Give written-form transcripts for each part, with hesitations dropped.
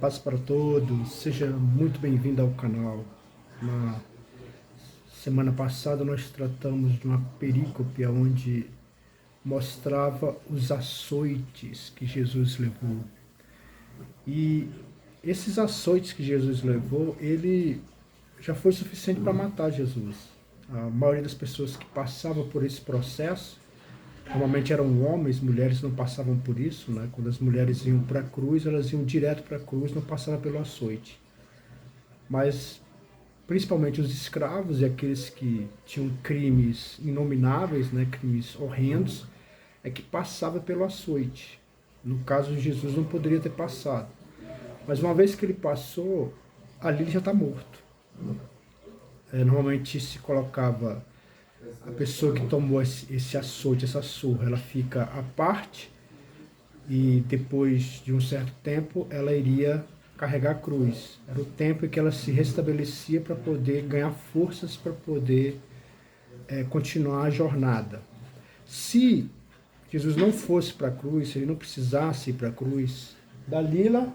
Paz para todos, seja muito bem-vindo ao canal. Na semana passada nós tratamos de uma perícope onde mostrava os açoites que Jesus levou. E esses açoites que Jesus levou, ele já foi suficiente para matar Jesus. A maioria das pessoas que passavam por esse processo, normalmente eram homens, mulheres não passavam por isso, né? Quando as mulheres iam para a cruz, elas iam direto para a cruz, não passavam pelo açoite. Mas principalmente os escravos e aqueles que tinham crimes inomináveis, né, crimes horrendos, é que passava pelo açoite. No caso de Jesus não poderia ter passado. Mas uma vez que ele passou, ali ele já está morto. Normalmente se colocava a pessoa que tomou esse açoite, essa surra, ela fica à parte e depois de um certo tempo ela iria carregar a cruz. Era o tempo em que ela se restabelecia para poder ganhar forças para poder continuar a jornada. Se Jesus não fosse para a cruz, se ele não precisasse ir para a cruz, Dalila,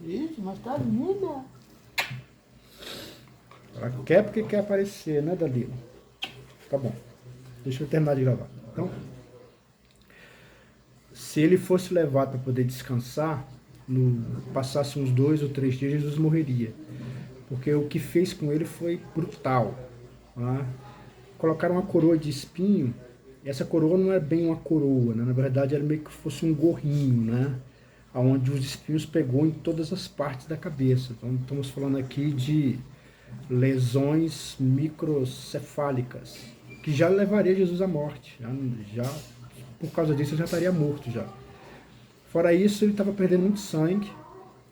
isso, mas tá linda. Ela quer porque quer aparecer, né, Dalila? Tá bom, deixa eu terminar de gravar. Então, se ele fosse levado para poder descansar, passasse uns 2 ou 3 dias, Jesus morreria. Porque o que fez com ele foi brutal. Tá? Colocaram uma coroa de espinho, e essa coroa não é bem uma coroa, né? Na verdade era meio que fosse um gorrinho, né? Onde os espinhos pegou em todas as partes da cabeça. Então estamos falando aqui de lesões microcefálicas, que já levaria Jesus à morte. Já por causa disso ele já estaria morto já. Fora isso, ele estava perdendo muito sangue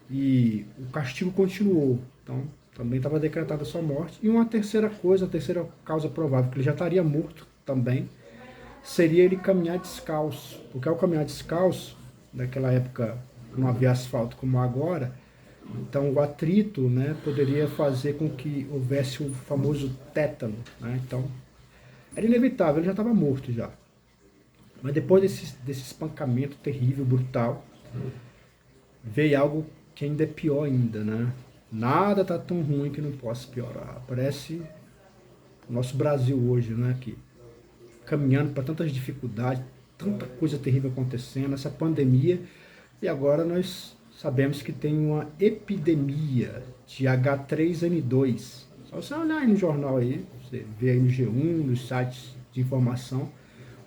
e o castigo continuou. Então, também estava decretada a sua morte. E uma terceira coisa, a terceira causa provável, que ele já estaria morto também, seria ele caminhar descalço. Porque ao caminhar descalço, naquela época não havia asfalto como agora, então o atrito, né, poderia fazer com que houvesse o famoso tétano. Né? Então, era inevitável, ele já estava morto já. Mas depois desse espancamento terrível, brutal, veio algo que ainda é pior ainda, né? Nada tá tão ruim que não possa piorar. Parece o nosso Brasil hoje, né? Que caminhando para tantas dificuldades, tanta coisa terrível acontecendo, essa pandemia, e agora nós sabemos que tem uma epidemia de H3N2. Só você olhar aí no jornal aí, você vê aí no G1, nos sites de informação,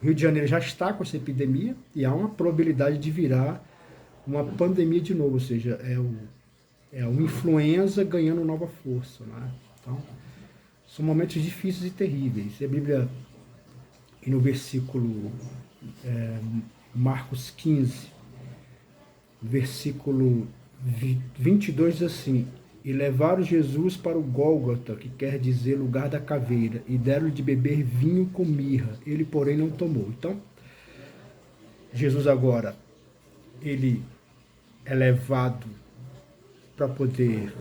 o Rio de Janeiro já está com essa epidemia e há uma probabilidade de virar uma pandemia de novo, ou seja, é uma influenza ganhando nova força. Né? Então, são momentos difíceis e terríveis. E a Bíblia, no versículo Marcos 15, versículo 22, diz assim: e levaram Jesus para o Gólgota, que quer dizer lugar da caveira, e deram-lhe de beber vinho com mirra. Ele, porém, não tomou. Então, Jesus agora, ele é levado para poder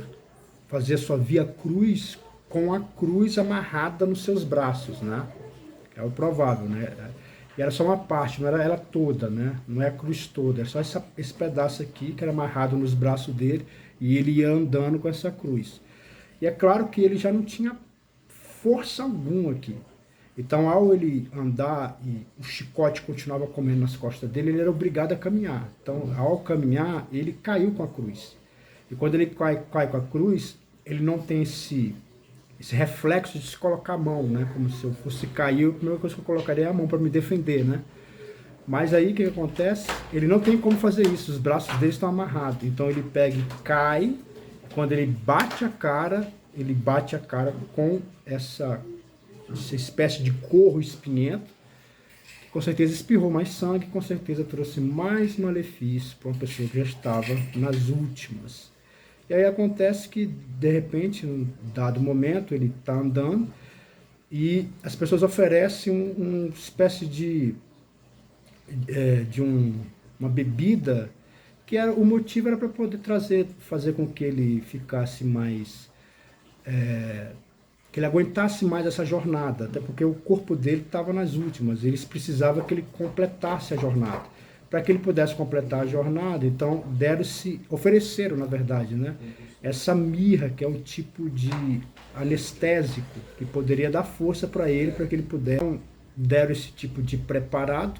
fazer a sua via cruz com a cruz amarrada nos seus braços, né? É o provável, né? E era só uma parte, não era ela toda, né? Não é a cruz toda, era só esse pedaço aqui que era amarrado nos braços dele e ele ia andando com essa cruz. E é claro que ele já não tinha força alguma aqui. Então, ao ele andar e o chicote continuava comendo nas costas dele, ele era obrigado a caminhar. Então, ao caminhar, ele caiu com a cruz. E quando ele cai com a cruz, ele não tem esse reflexo de se colocar a mão, né? Como se eu fosse cair, a primeira coisa que eu colocaria é a mão para me defender, né? Mas aí o que acontece? Ele não tem como fazer isso, os braços dele estão amarrados. Então ele pega e cai, quando ele bate a cara com essa espécie de corro espinhento, que com certeza espirrou mais sangue, com certeza trouxe mais malefício para uma pessoa que já estava nas últimas. E aí acontece que, de repente, em um dado momento, ele está andando e as pessoas oferecem uma espécie de uma bebida que era, o motivo era para poder fazer com que ele ficasse mais, que ele aguentasse mais essa jornada, até porque o corpo dele estava nas últimas, eles precisavam que ele completasse a jornada. para que ele pudesse completar a jornada. Então, ofereceram, na verdade, né, essa mirra, que é um tipo de anestésico, que poderia dar força para ele, para que ele pudesse. Então, deram esse tipo de preparado,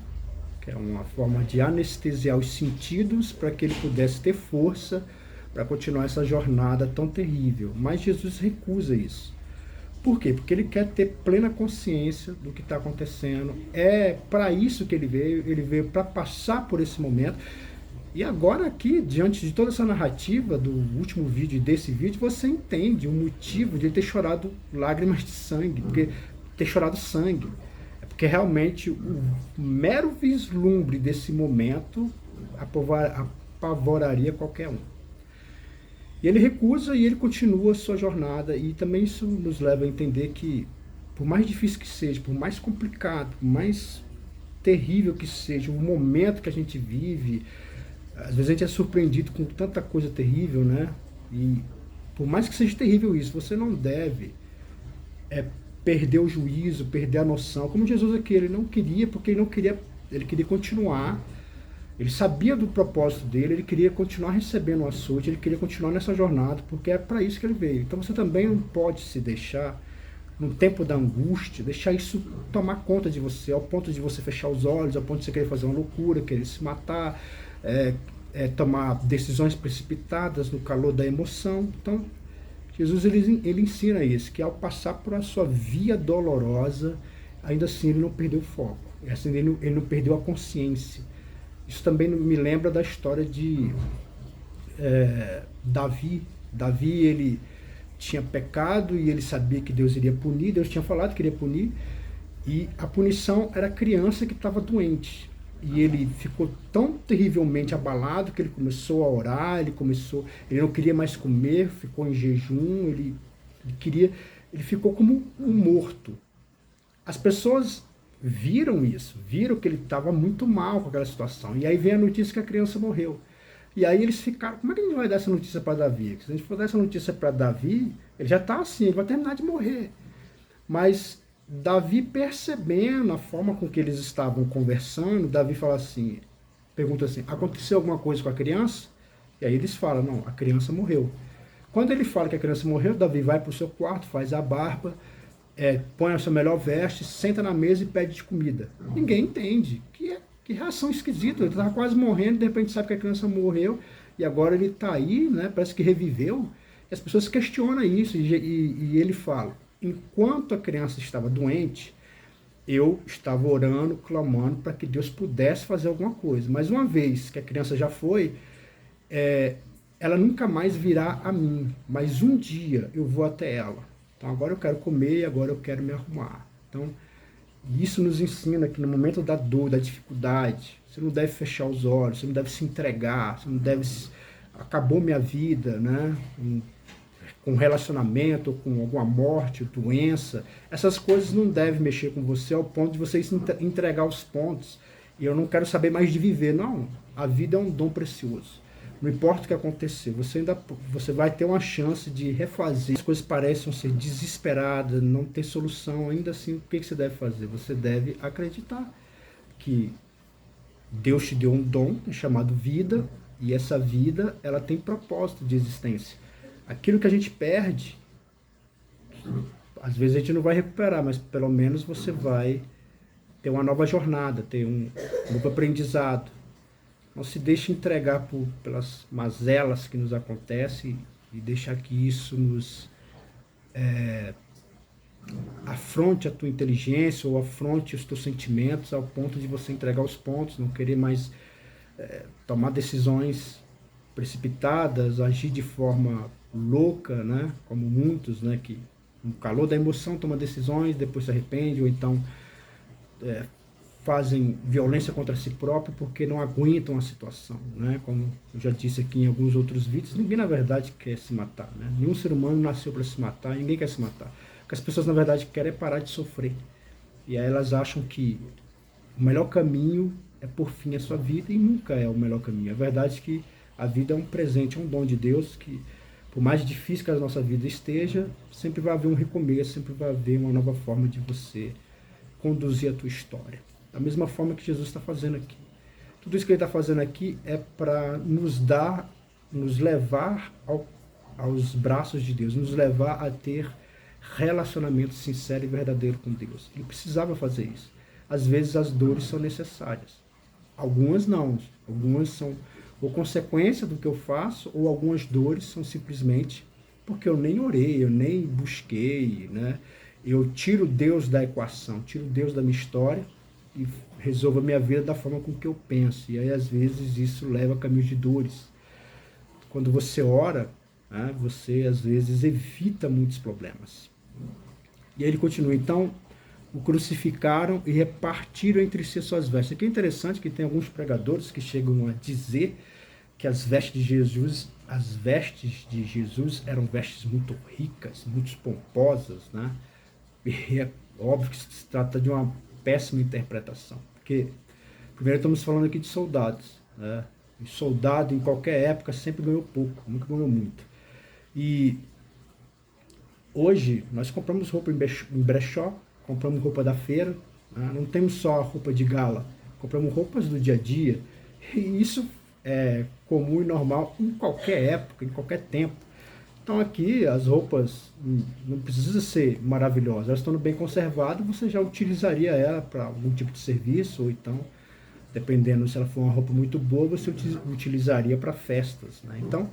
que é uma forma de anestesiar os sentidos, para que ele pudesse ter força para continuar essa jornada tão terrível. Mas Jesus recusa isso. Por quê? Porque ele quer ter plena consciência do que está acontecendo. É para isso que ele veio para passar por esse momento. E agora aqui, diante de toda essa narrativa do último vídeo e desse vídeo, você entende o motivo de ele ter chorado lágrimas de sangue, porque ter chorado sangue. É porque realmente o mero vislumbre desse momento apavoraria qualquer um. E ele recusa e ele continua a sua jornada, e também isso nos leva a entender que, por mais difícil que seja, por mais complicado, por mais terrível que seja o momento que a gente vive, às vezes a gente é surpreendido com tanta coisa terrível, né? E por mais que seja terrível isso, você não deve perder o juízo, perder a noção. Como Jesus aqui, ele não queria, porque ele queria continuar. Ele sabia do propósito dele, ele queria continuar recebendo o açoite, ele queria continuar nessa jornada, porque é para isso que ele veio. Então você também não pode se deixar, no tempo da angústia, deixar isso tomar conta de você, ao ponto de você fechar os olhos, ao ponto de você querer fazer uma loucura, querer se matar, tomar decisões precipitadas no calor da emoção. Então, Jesus ele ensina isso, que ao passar por a sua via dolorosa, ainda assim ele não perdeu o foco, assim ele não perdeu a consciência. Isso também me lembra da história de Davi. Davi, ele tinha pecado e ele sabia que Deus iria punir, Deus tinha falado que iria punir, e a punição era a criança que estava doente. E ele ficou tão terrivelmente abalado que ele começou a orar, ele não queria mais comer, ficou em jejum, ele ficou como um morto. As pessoas viram isso, viram que ele estava muito mal com aquela situação. E aí vem a notícia que a criança morreu. E aí eles ficaram, como é que a gente vai dar essa notícia para Davi? Se a gente for dar essa notícia para Davi, ele já está assim, ele vai terminar de morrer. Mas Davi, percebendo a forma com que eles estavam conversando, Davi fala assim, pergunta assim, aconteceu alguma coisa com a criança? E aí eles falam, não, a criança morreu. Quando ele fala que a criança morreu, Davi vai para o seu quarto, faz a barba, põe a sua melhor veste, senta na mesa e pede de comida. Ninguém entende. Que reação esquisita. Ele estava quase morrendo, de repente sabe que a criança morreu, e agora ele está aí, né, parece que reviveu. E as pessoas questionam isso, e ele fala, enquanto a criança estava doente, eu estava orando, clamando para que Deus pudesse fazer alguma coisa. Mas uma vez que a criança já foi, ela nunca mais virá a mim, mas um dia eu vou até ela. Então agora eu quero comer e agora eu quero me arrumar. Então isso nos ensina que no momento da dor, da dificuldade, você não deve fechar os olhos, você não deve se entregar, você não deve... Acabou minha vida, né? Com relacionamento, com alguma morte, doença. Essas coisas não devem mexer com você ao ponto de você se entregar aos pontos. E eu não quero saber mais de viver. Não, a vida é um dom precioso. Não importa o que acontecer, você vai ter uma chance de refazer. As coisas parecem ser desesperadas, não ter solução, ainda assim, o que você deve fazer? Você deve acreditar que Deus te deu um dom chamado vida, e essa vida, ela tem propósito de existência. Aquilo que a gente perde, às vezes a gente não vai recuperar, mas pelo menos você vai ter uma nova jornada, ter um novo aprendizado. Não se deixe entregar pelas mazelas que nos acontecem e deixar que isso nos afronte a tua inteligência ou afronte os teus sentimentos ao ponto de você entregar os pontos, não querer mais tomar decisões precipitadas, agir de forma louca, né? Como muitos, né? Que no calor da emoção toma decisões, depois se arrepende, ou então fazem violência contra si próprio porque não aguentam a situação, né? Como eu já disse aqui em alguns outros vídeos, ninguém na verdade quer se matar, né? Nenhum ser humano nasceu para se matar, ninguém quer se matar. O que as pessoas na verdade querem é parar de sofrer. E aí elas acham que o melhor caminho é por fim a sua vida, e nunca é o melhor caminho. A verdade é que a vida é um presente, é um dom de Deus, que por mais difícil que a nossa vida esteja, sempre vai haver um recomeço, sempre vai haver uma nova forma de você conduzir a tua história. Da mesma forma que Jesus está fazendo aqui. Tudo isso que ele está fazendo aqui é para nos levar aos braços de Deus, nos levar a ter relacionamento sincero e verdadeiro com Deus. Ele precisava fazer isso. Às vezes as dores são necessárias. Algumas não. Algumas são ou consequência do que eu faço, ou algumas dores são simplesmente porque eu nem orei, eu nem busquei, né? Eu tiro Deus da equação, tiro Deus da minha história e resolvo a minha vida da forma com que eu penso. E aí, às vezes, isso leva a caminhos de dores. Quando você ora, né, você, às vezes, evita muitos problemas. E aí ele continua, então, o crucificaram e repartiram entre si suas vestes. Aqui é interessante que tem alguns pregadores que chegam a dizer que as vestes de Jesus eram vestes muito ricas, muito pomposas, né? E é óbvio que se trata de uma péssima interpretação, porque primeiro estamos falando aqui de soldados, né? E soldado em qualquer época sempre ganhou pouco, nunca ganhou muito. E hoje nós compramos roupa em brechó, compramos roupa da feira, né? Não temos só a roupa de gala, compramos roupas do dia a dia, e isso é comum e normal em qualquer época, em qualquer tempo. Então aqui as roupas não precisam ser maravilhosas, elas estando bem conservadas, você já utilizaria ela para algum tipo de serviço, ou então, dependendo se ela for uma roupa muito boa, você utilizaria para festas, né? Então,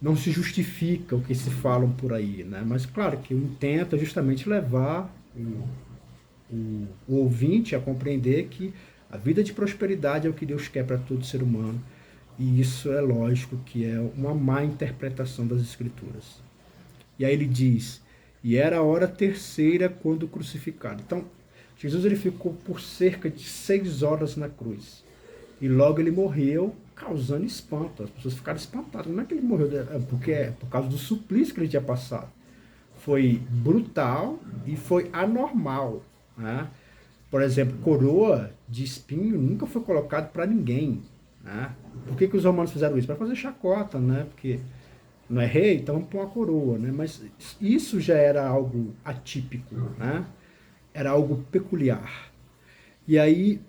não se justifica o que se falam por aí, né? Mas claro que eu intento justamente levar o ouvinte a compreender que a vida de prosperidade é o que Deus quer para todo ser humano. E isso é lógico que é uma má interpretação das Escrituras. E aí ele diz, e era a hora terceira quando crucificado. Então, Jesus ele ficou por cerca de 6 horas na cruz. E logo ele morreu, causando espanto. As pessoas ficaram espantadas. Não é que ele morreu, porque é por causa do suplício que ele tinha passado. Foi brutal e foi anormal, né? Por exemplo, coroa de espinho nunca foi colocado para ninguém, né? Por que os romanos fizeram isso? Para fazer chacota, né? Porque não é rei, então vamos pôr uma coroa, né? Mas isso já era algo atípico, né? Era algo peculiar. E aí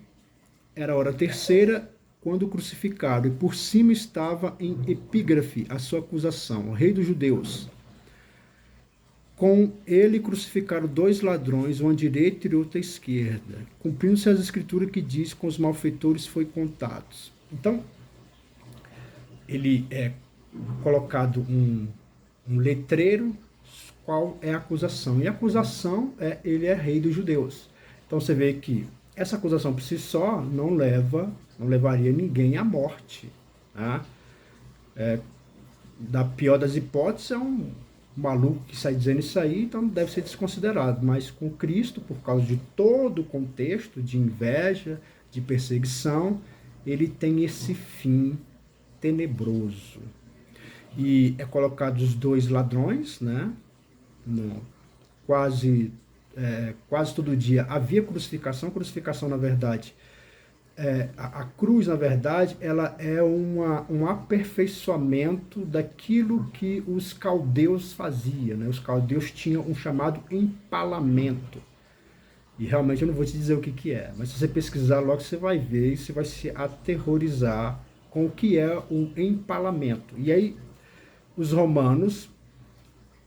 era a hora terceira quando crucificado, e por cima estava em epígrafe a sua acusação, o rei dos judeus. Com ele crucificaram 2 ladrões, um à direita e outro à esquerda, cumprindo-se as escrituras que diz, com os malfeitores foi contados. Então, ele é colocado um letreiro, qual é a acusação. E a acusação é, ele é rei dos judeus. Então você vê que essa acusação por si só não levaria ninguém à morte, tá? Da pior das hipóteses, é um maluco que sai dizendo isso aí, então deve ser desconsiderado. Mas com Cristo, por causa de todo o contexto de inveja, de perseguição, ele tem esse fim tenebroso. E é colocado os 2 ladrões, né? Quase todo dia havia crucificação. Crucificação, na verdade, a cruz, na verdade, ela é um aperfeiçoamento daquilo que os caldeus faziam, né? Os caldeus tinham um chamado empalamento. E realmente eu não vou te dizer o que é, mas se você pesquisar logo você vai ver e você vai se aterrorizar com o que é um empalamento. E aí os romanos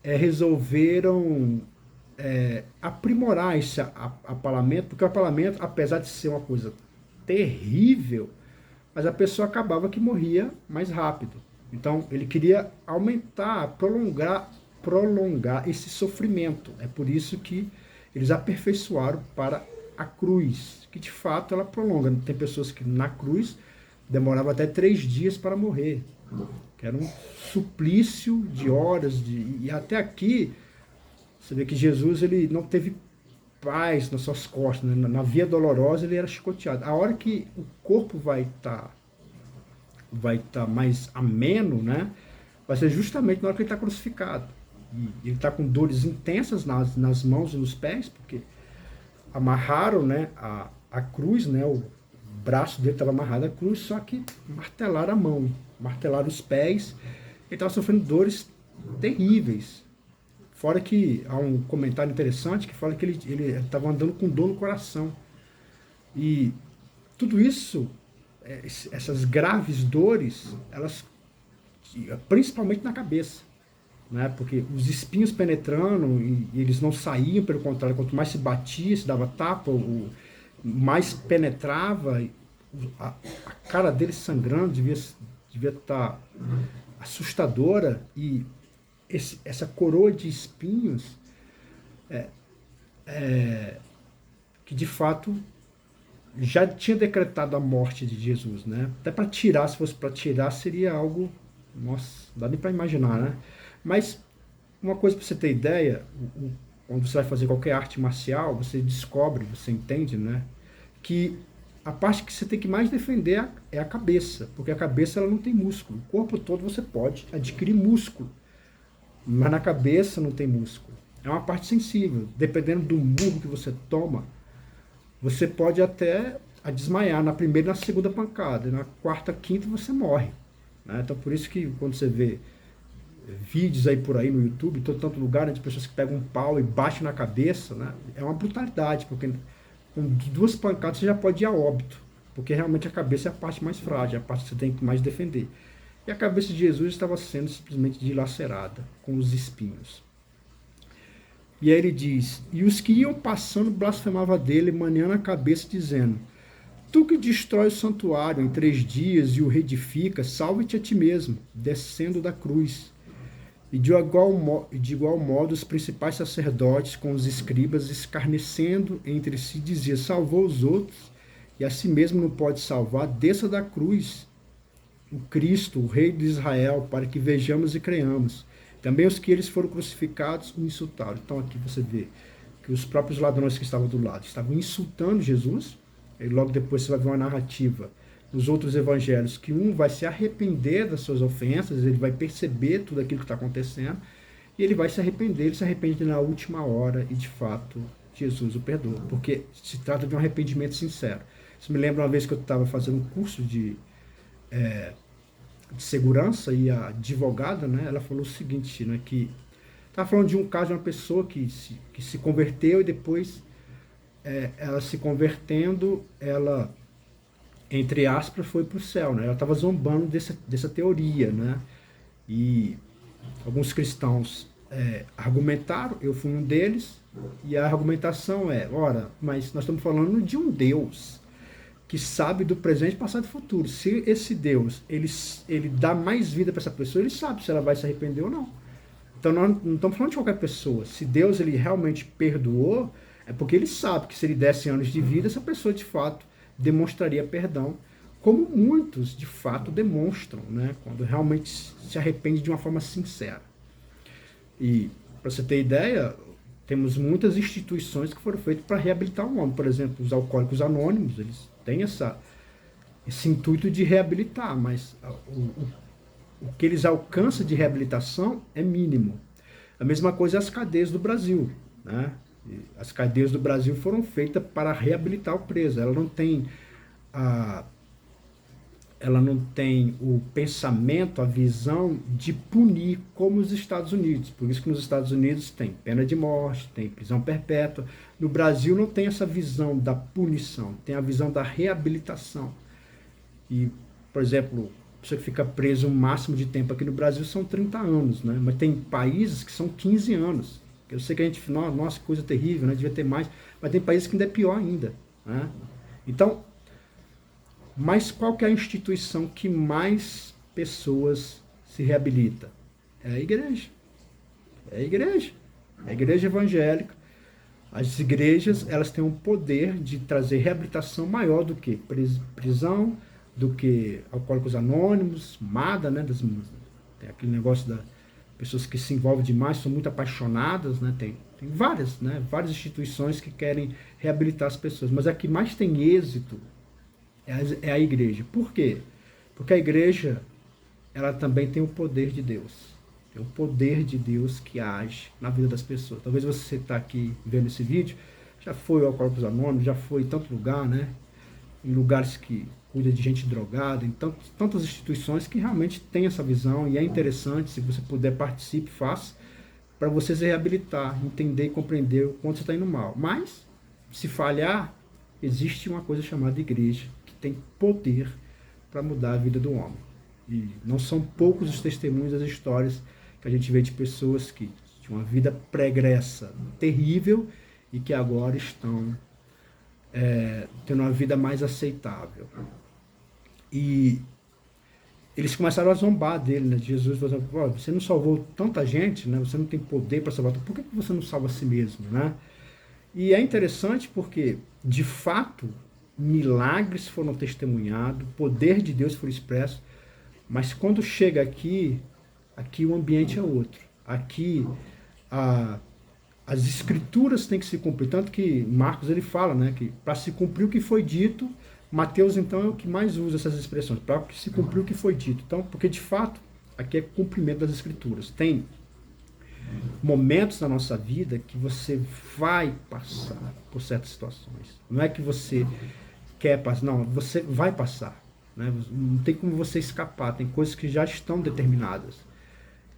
resolveram aprimorar esse apalamento, porque o apalamento, apesar de ser uma coisa terrível, mas a pessoa acabava que morria mais rápido. Então ele queria aumentar, prolongar esse sofrimento. É por isso que eles aperfeiçoaram para a cruz, que de fato ela prolonga. Tem pessoas que na cruz demorava até 3 dias para morrer, que era um suplício de horas, e até aqui você vê que Jesus ele não teve paz nas suas costas, né? Na via dolorosa ele era chicoteado. A hora que o corpo vai estar mais ameno, né? Vai ser justamente na hora que ele está crucificado. E ele está com dores intensas nas mãos e nos pés, porque amarraram, né, a cruz, né? O braço dele estava amarrado à cruz, só que martelaram a mão, martelaram os pés. Ele estava sofrendo dores terríveis. Fora que há um comentário interessante que fala que ele estava andando com dor no coração. E tudo isso essas graves dores, elas principalmente na cabeça, né? Porque os espinhos penetrando e eles não saíam, pelo contrário, quanto mais se batia, se dava tapa, mais penetrava, a cara dele sangrando devia estar assustadora, e essa coroa de espinhos que de fato já tinha decretado a morte de Jesus, né? Até para tirar, se fosse para tirar, seria algo, nossa, não dá nem para imaginar, né? Mas uma coisa para você ter ideia, quando você vai fazer qualquer arte marcial, você descobre, você entende, né? Que a parte que você tem que mais defender é a cabeça, porque a cabeça ela não tem músculo. O corpo todo você pode adquirir músculo, mas na cabeça não tem músculo. É uma parte sensível. Dependendo do murro que você toma, você pode até desmaiar na primeira e na segunda pancada. E na quarta, quinta você morre, né? Então por isso que quando você vê vídeos aí por aí no YouTube, em tanto lugar, né, de pessoas que pegam um pau e batem na cabeça, né, é uma brutalidade, porque com 2 pancadas você já pode ir a óbito, porque realmente a cabeça é a parte mais frágil, é a parte que você tem que mais defender. E a cabeça de Jesus estava sendo simplesmente dilacerada com os espinhos. E aí ele diz: e os que iam passando blasfemavam dele, maneando a cabeça, dizendo: tu que destrói o santuário em 3 dias e o reedifica, salve-te a ti mesmo, descendo da cruz. E de igual modo os principais sacerdotes com os escribas, escarnecendo entre si, diziam: salvou os outros, e a si mesmo não pode salvar, desça da cruz o Cristo, o Rei de Israel, para que vejamos e creiamos. Também os que eles foram crucificados o insultaram. Então aqui você vê que os próprios ladrões que estavam do lado estavam insultando Jesus, e logo depois você vai ver uma narrativa nos outros evangelhos que um vai se arrepender das suas ofensas, ele vai perceber tudo aquilo que está acontecendo, e ele vai se arrepender, ele se arrepende na última hora, e de fato Jesus o perdoa, porque se trata de um arrependimento sincero. Isso me lembra uma vez que eu estava fazendo um curso de segurança, e a advogada, né, ela falou o seguinte, né, que estava falando de um caso de uma pessoa que se converteu, e depois ela se convertendo, ela, entre aspas, foi para o céu, né? Ela estava zombando dessa teoria, né? E alguns cristãos argumentaram, eu fui um deles, e a argumentação ora, mas nós estamos falando de um Deus que sabe do presente, passado e futuro. Se esse Deus, ele dá mais vida para essa pessoa, ele sabe se ela vai se arrepender ou não. Então nós não estamos falando de qualquer pessoa. Se Deus ele realmente perdoou, é porque ele sabe que se ele desse anos de vida, essa pessoa de fato demonstraria perdão, como muitos de fato demonstram, né, quando realmente se arrepende de uma forma sincera. E para você ter ideia, temos muitas instituições que foram feitas para reabilitar o homem. Por exemplo, os Alcoólicos Anônimos, eles têm esse intuito de reabilitar, mas o que eles alcançam de reabilitação é mínimo. A mesma coisa as cadeias do Brasil, né? As cadeias do Brasil foram feitas para reabilitar o preso. Ela não tem o pensamento, a visão de punir como os Estados Unidos. Por isso que nos Estados Unidos tem pena de morte, tem prisão perpétua. No Brasil não tem essa visão da punição, tem a visão da reabilitação. E, por exemplo, você fica preso o máximo de tempo aqui no Brasil são 30 anos, né? Mas tem países que são 15 anos. Eu sei que a gente, nossa, coisa terrível, né? Devia ter mais, mas tem países que ainda é pior ainda, né? Então, mas qual que é a instituição que mais pessoas se reabilita? É a igreja. É a igreja. É a igreja evangélica. As igrejas, elas têm um poder de trazer reabilitação maior do que prisão, do que Alcoólicos Anônimos, MADA, né? Tem aquele negócio da pessoas que se envolvem demais, são muito apaixonadas, né? Tem várias, né? Várias instituições que querem reabilitar as pessoas, mas a que mais tem êxito é a igreja. Por quê? Porque a igreja, ela também tem o poder de Deus. Tem o poder de Deus que age na vida das pessoas. Talvez você está aqui vendo esse vídeo, já foi ao Alcoólicos Anônimos, já foi em tanto lugar, né? Em lugares que cuida de gente drogada, em tantas instituições que realmente tem essa visão, e é interessante, se você puder, participe, faça, para você se reabilitar, entender e compreender o quanto você está indo mal. Mas, se falhar, existe uma coisa chamada igreja, que tem poder para mudar a vida do homem. E não são poucos os testemunhos, as histórias que a gente vê de pessoas que tinham uma vida pregressa terrível e que agora estão tendo uma vida mais aceitável. E eles começaram a zombar dele, né? Jesus falou assim, você não salvou tanta gente, né? Você não tem poder para salvar, por que você não salva a si mesmo, né? E é interessante porque, de fato, milagres foram testemunhados, o poder de Deus foi expresso, mas quando chega aqui o ambiente é outro. Aqui as escrituras têm que se cumprir, tanto que Marcos ele fala, né, que para se cumprir o que foi dito, Mateus então é o que mais usa essas expressões, para se cumprir o que foi dito. Então, porque de fato, aqui é cumprimento das escrituras. Tem momentos na nossa vida que você vai passar por certas situações. Não é que você quer passar, não, você vai passar. Né? Não tem como você escapar, tem coisas que já estão determinadas.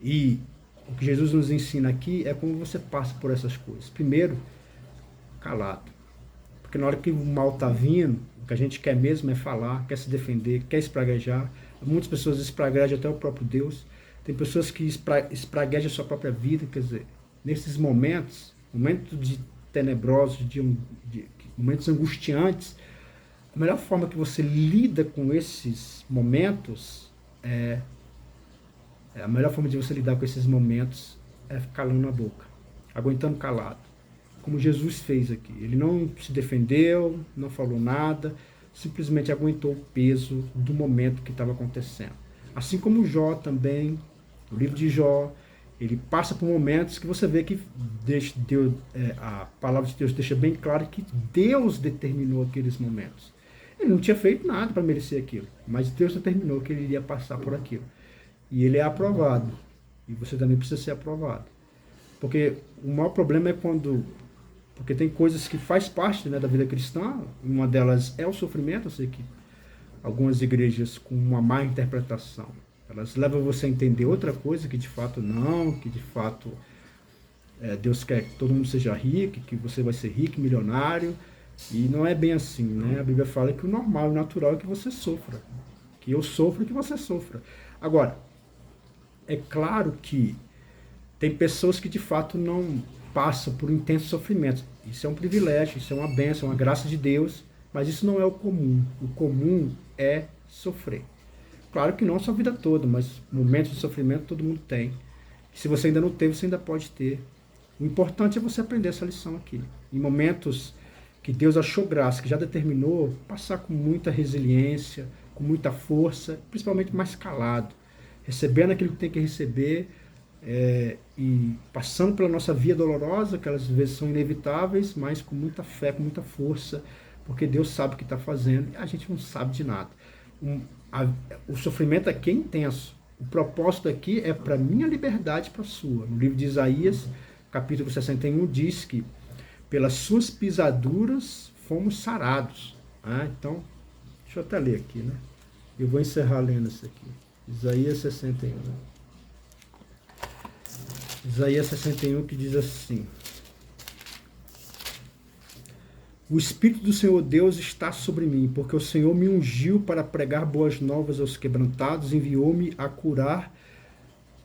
E o que Jesus nos ensina aqui é como você passa por essas coisas. Primeiro, calado. Porque na hora que o mal está vindo, o que a gente quer mesmo é falar, quer se defender, quer espraguejar. Muitas pessoas espraguejam até o próprio Deus. Tem pessoas que espraguejam a sua própria vida. Quer dizer, nesses momentos de tenebrosos, momentos angustiantes, a melhor forma que você lida com esses momentos a melhor forma de você lidar com esses momentos é calando a boca, aguentando calado, como Jesus fez aqui. Ele não se defendeu, não falou nada, simplesmente aguentou o peso do momento que estava acontecendo. Assim como Jó também, no livro de Jó, ele passa por momentos que você vê que a palavra de Deus deixa bem claro que Deus determinou aqueles momentos. Ele não tinha feito nada para merecer aquilo, mas Deus determinou que ele iria passar por aquilo. E ele é aprovado. E você também precisa ser aprovado. Porque o maior problema é porque tem coisas que faz parte, né, da vida cristã. Uma delas é o sofrimento. Eu sei que algumas igrejas com uma má interpretação, elas levam você a entender outra coisa, que de fato não, que de fato Deus quer que todo mundo seja rico, que você vai ser rico, milionário. E não é bem assim, né? A Bíblia fala que o normal, o natural é que você sofra. Que eu sofra e que você sofra. Agora, é claro que tem pessoas que de fato não passam por intenso sofrimento. Isso é um privilégio, isso é uma bênção, uma graça de Deus, mas isso não é o comum. O comum é sofrer. Claro que não a sua vida toda, mas momentos de sofrimento todo mundo tem. E se você ainda não teve, você ainda pode ter. O importante é você aprender essa lição aqui. Em momentos que Deus achou graça, que já determinou, passar com muita resiliência, com muita força, principalmente mais calado, recebendo aquilo que tem que receber e passando pela nossa via dolorosa, que às vezes são inevitáveis, mas com muita fé, com muita força, porque Deus sabe o que está fazendo e a gente não sabe de nada. O sofrimento aqui é intenso. O propósito aqui é para minha liberdade e para a sua. No livro de Isaías, capítulo 61, diz que pelas suas pisaduras fomos sarados. Então, deixa eu até ler aqui, né? Eu vou encerrar lendo isso aqui. Isaías 61. Isaías 61 que diz assim: o Espírito do Senhor Deus está sobre mim, porque o Senhor me ungiu para pregar boas novas aos quebrantados, enviou-me a curar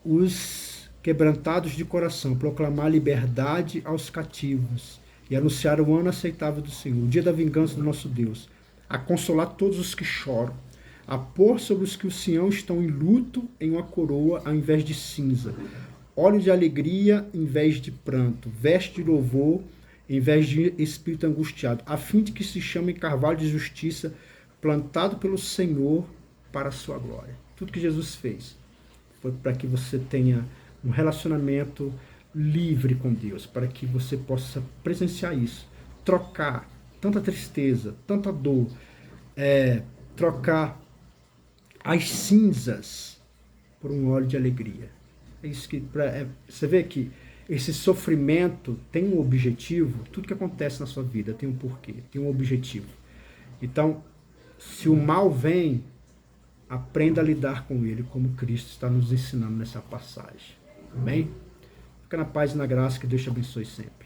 os quebrantados de coração, proclamar liberdade aos cativos e anunciar o ano aceitável do Senhor, o dia da vingança do nosso Deus, a consolar todos os que choram, a pôr sobre os que o Sião estão em luto em uma coroa ao invés de cinza, óleo de alegria em vez de pranto, veste de louvor em vez de espírito angustiado, a fim de que se chame carvalho de justiça, plantado pelo Senhor para a sua glória. Tudo que Jesus fez foi para que você tenha um relacionamento livre com Deus, para que você possa presenciar isso, trocar tanta tristeza, tanta dor, trocar as cinzas por um óleo de alegria. É isso que você vê que esse sofrimento tem um objetivo. Tudo que acontece na sua vida tem um porquê, tem um objetivo. Então, se o mal vem, aprenda a lidar com ele, como Cristo está nos ensinando nessa passagem. Amém? Fica na paz e na graça, que Deus te abençoe sempre.